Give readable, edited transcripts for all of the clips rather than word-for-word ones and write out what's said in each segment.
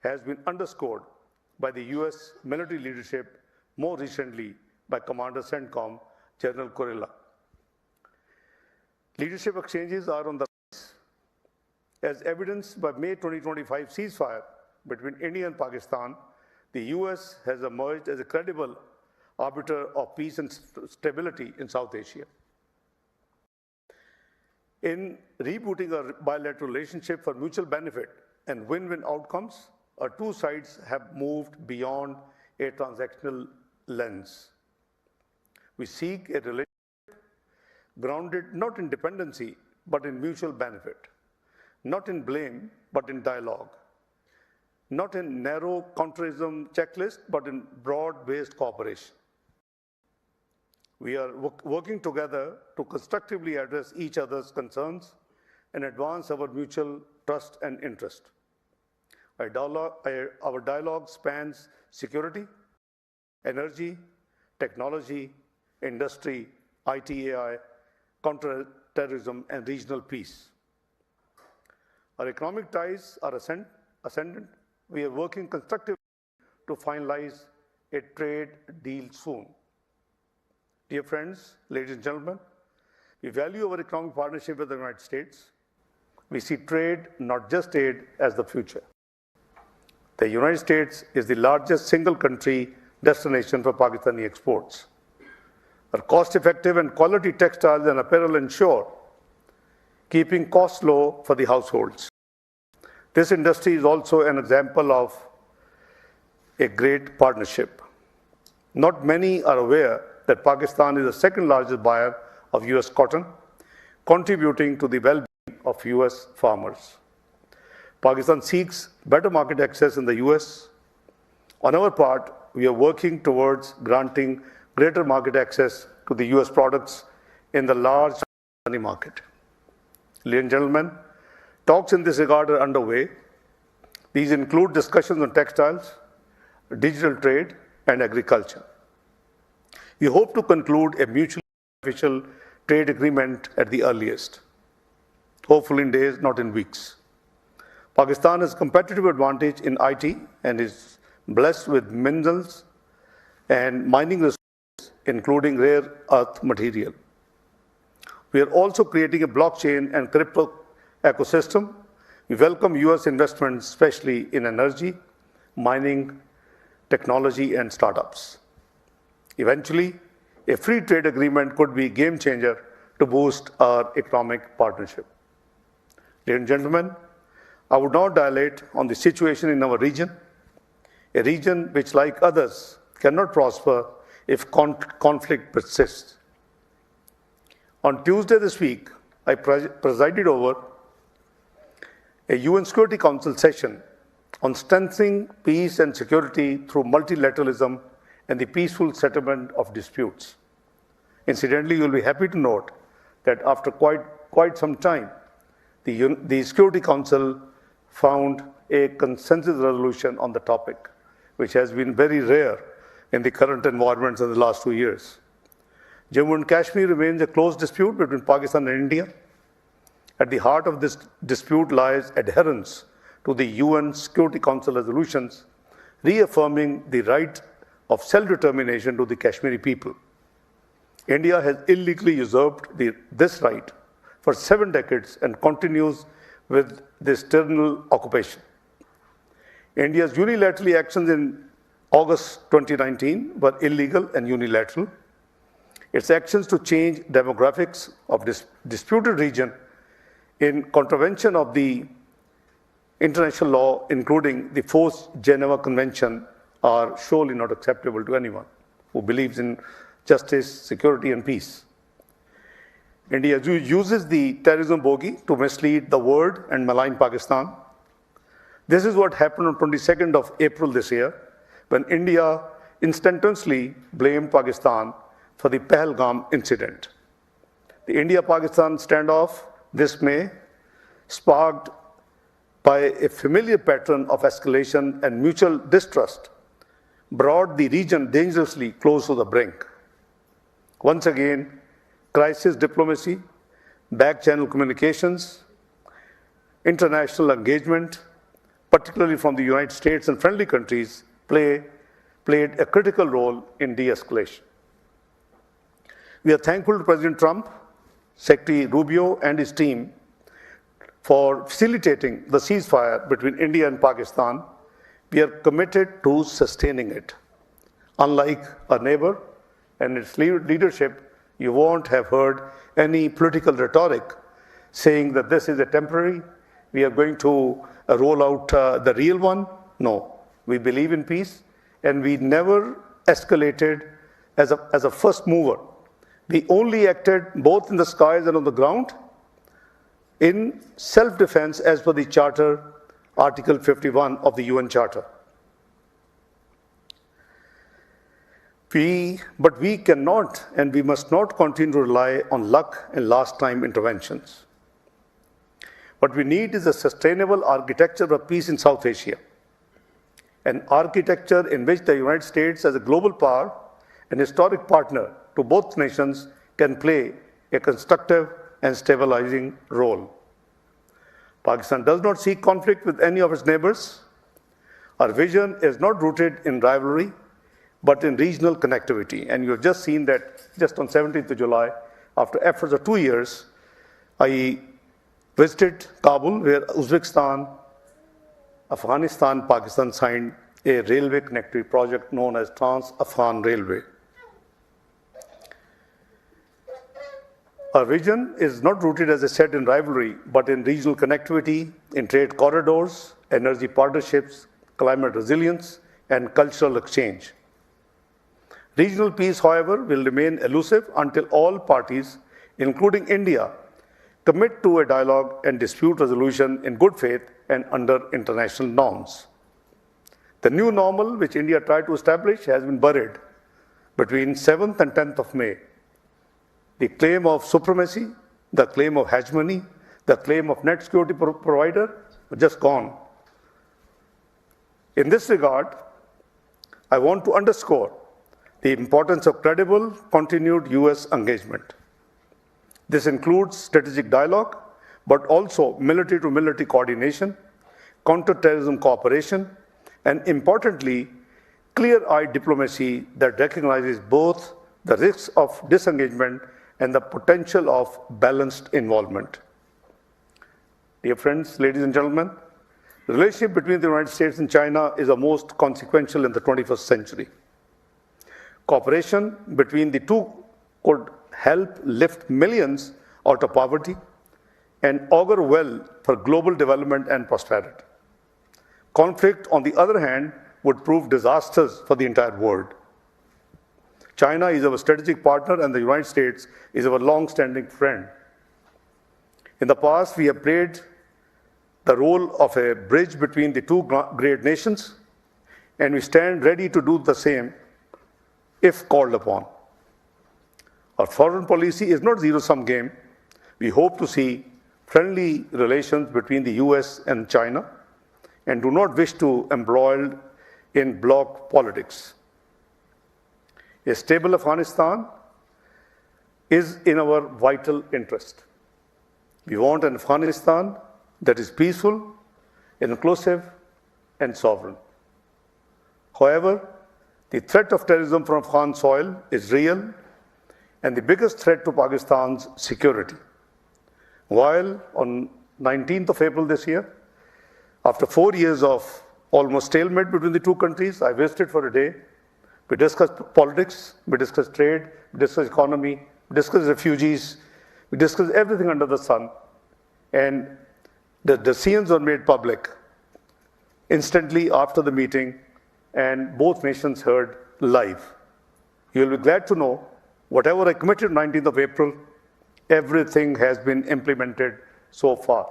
has been underscored by the US military leadership, more recently by Commander CENTCOM General Kurilla. Leadership exchanges are on the rise, as evidenced by May 2025 ceasefire between India and Pakistan. The US has emerged as a credible arbiter of peace and stability in South Asia. In rebooting our bilateral relationship for mutual benefit and win-win outcomes, our two sides have moved beyond a transactional lens. We seek a relationship grounded not in dependency, but in mutual benefit, not in blame, but in dialogue, not in narrow counterism checklist, but in broad-based cooperation. We are working together to constructively address each other's concerns and advance our mutual trust and interest. Our dialogue spans security, energy, technology, industry, IT, AI, counterterrorism, and regional peace. Our economic ties are ascendant. We are working constructively to finalize a trade deal soon. Dear friends, ladies and gentlemen, we value our economic partnership with the United States. We see trade, not just aid, as the future. The United States is the largest single country destination for Pakistani exports. Our cost-effective and quality textiles and apparel ensure keeping costs low for the households. This industry is also an example of a great partnership. Not many are aware that Pakistan is the second largest buyer of US cotton, contributing to the well-being of US farmers. Pakistan seeks better market access in the US. On our part, we are working towards granting greater market access to the US products in the large Pakistani market. Ladies and gentlemen, talks in this regard are underway. These include discussions on textiles, digital trade, and agriculture. We hope to conclude a mutually beneficial trade agreement at the earliest, hopefully in days, not in weeks. Pakistan has competitive advantage in IT and is blessed with minerals and mining resources, including rare earth material. We are also creating a blockchain and crypto ecosystem. We welcome US investments, especially in energy, mining, technology, and startups. Eventually, a free trade agreement could be a game changer to boost our economic partnership. Ladies and gentlemen, I would now dilate on the situation in our region, a region which, like others, cannot prosper if conflict persists. On Tuesday this week, I presided over a UN Security Council session on strengthening peace and security through multilateralism and the peaceful settlement of disputes. Incidentally, you will be happy to note that after quite some time, the Security Council found a consensus resolution on the topic, which has been very rare in the current environments in the last 2 years. Jammu and Kashmir remains a close dispute between Pakistan and India. At the heart of this dispute lies adherence to the UN Security Council resolutions, reaffirming the right of self-determination to the Kashmiri people. India has illegally usurped this right for 7 decades and continues with this tyrannical occupation. India's unilateral actions in August 2019 were illegal and unilateral. Its actions to change demographics of this disputed region in contravention of the international law, including the Fourth Geneva Convention, are surely not acceptable to anyone who believes in justice, security, and peace. India uses the terrorism bogey to mislead the world and malign Pakistan. This is what happened on 22nd of April this year, when India instantaneously blamed Pakistan for the Pahalgam incident. The India-Pakistan standoff this May, sparked by a familiar pattern of escalation and mutual distrust, brought the region dangerously close to the brink. Once again, crisis diplomacy, back-channel communications, international engagement, particularly from the United States and friendly countries, played a critical role in de-escalation. We are thankful to President Trump, Secretary Rubio, and his team for facilitating the ceasefire between India and Pakistan. We are committed to sustaining it. Unlike our neighbor and its leadership, you won't have heard any political rhetoric saying that this is a temporary, we are going to roll out the real one. No, we believe in peace, and we never escalated as a first mover. We only acted both in the skies and on the ground in self-defense as per the Charter, Article 51 of the UN Charter. But we cannot and we must not continue to rely on luck and last-time interventions. What we need is a sustainable architecture of peace in South Asia, an architecture in which the United States, as a global power and historic partner to both nations, can play a constructive and stabilizing role. Pakistan does not seek conflict with any of its neighbors. Our vision is not rooted in rivalry, but in regional connectivity. And you have just seen that just on 17th of July, after efforts of 2 years, I visited Kabul, where Uzbekistan, Afghanistan, Pakistan signed a railway connectivity project known as Trans-Afghan Railway. Our vision is not rooted, as I said, in rivalry, but in regional connectivity, in trade corridors, energy partnerships, climate resilience, and cultural exchange. Regional peace, however, will remain elusive until all parties, including India, commit to a dialogue and dispute resolution in good faith and under international norms. The new normal which India tried to establish has been buried between 7th and 10th of May. The claim of supremacy, the claim of hegemony, the claim of net security provider are just gone. In this regard, I want to underscore the importance of credible, continued US engagement. This includes strategic dialogue, but also military-to-military coordination, counter-terrorism cooperation, and importantly, clear-eyed diplomacy that recognizes both the risks of disengagement and the potential of balanced involvement. Dear friends, ladies and gentlemen, the relationship between the United States and China is the most consequential in the 21st century. Cooperation between the two could help lift millions out of poverty and augur well for global development and prosperity. Conflict, on the other hand, would prove disastrous for the entire world. China is our strategic partner and the United States is our long-standing friend. In the past, we have played the role of a bridge between the two great nations, and we stand ready to do the same if called upon. Our foreign policy is not a zero-sum game. We hope to see friendly relations between the US and China and do not wish to embroil in bloc politics. A stable Afghanistan is in our vital interest. We want an Afghanistan that is peaceful, inclusive, and sovereign. However, the threat of terrorism from Afghan soil is real and the biggest threat to Pakistan's security. While on 19th of April this year, after 4 years of almost stalemate between the two countries, I visited for a day. We discussed politics, we discussed trade, we discussed economy, we discussed refugees, we discussed everything under the sun. And the decisions were made public instantly after the meeting, and both nations heard live. You'll be glad to know, whatever I committed 19th of April, everything has been implemented so far.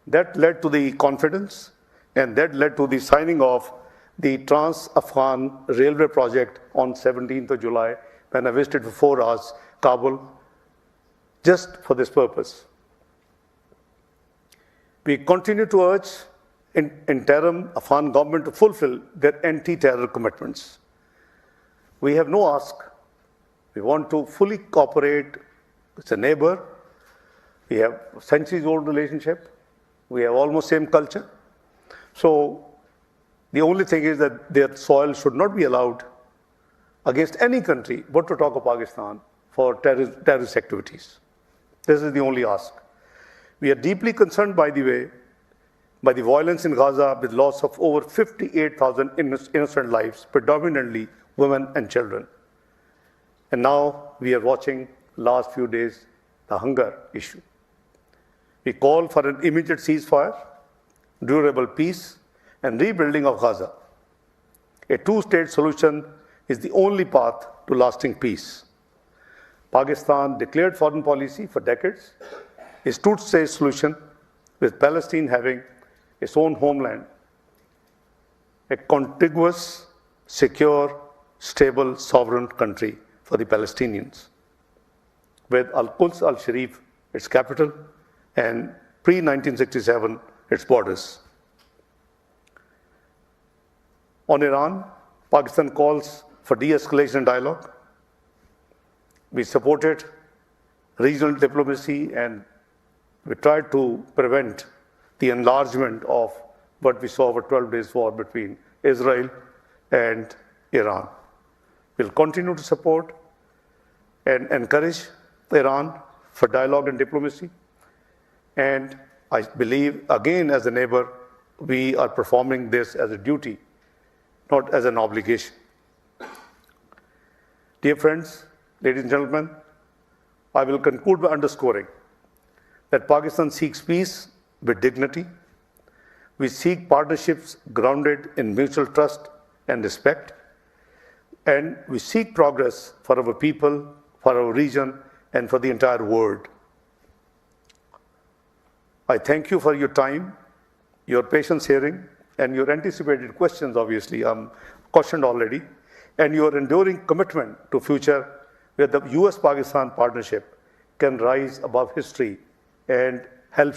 That led to the confidence, and that led to the signing of the Trans-Afghan Railway project on 17th of July, when I visited for 4 hours Kabul, just for this purpose. We continue to urge interim Afghan government to fulfill their anti-terror commitments. We have no ask. We want to fully cooperate. It's a neighbor. We have centuries-old relationship. We have almost same culture. So the only thing is that their soil should not be allowed against any country, but to talk of Pakistan, for terrorist activities. This is the only ask. We are deeply concerned, by the way, by the violence in Gaza with loss of over 58,000 innocent lives, predominantly women and children. And now we are watching, last few days, the hunger issue. We call for an immediate ceasefire, durable peace, and rebuilding of Gaza. A two-state solution is the only path to lasting peace. Pakistan declared foreign policy for decades, a two-state solution with Palestine having its own homeland, a contiguous, secure, stable, sovereign country for the Palestinians, with Al-Quds al-Sharif, its capital, and pre-1967, its borders. On Iran, Pakistan calls for de-escalation dialogue. We supported regional diplomacy and we tried to prevent the enlargement of what we saw over 12 days war between Israel and Iran. We'll continue to support and encourage Iran for dialogue and diplomacy. And I believe, again, as a neighbor, we are performing this as a duty, not as an obligation. Dear friends, ladies and gentlemen, I will conclude by underscoring that Pakistan seeks peace with dignity. We seek partnerships grounded in mutual trust and respect. And we seek progress for our people, for our region, and for the entire world. I thank you for your time, your patience hearing, and your anticipated questions, obviously. I'm cautioned already. And your enduring commitment to future where the US-Pakistan partnership can rise above history and help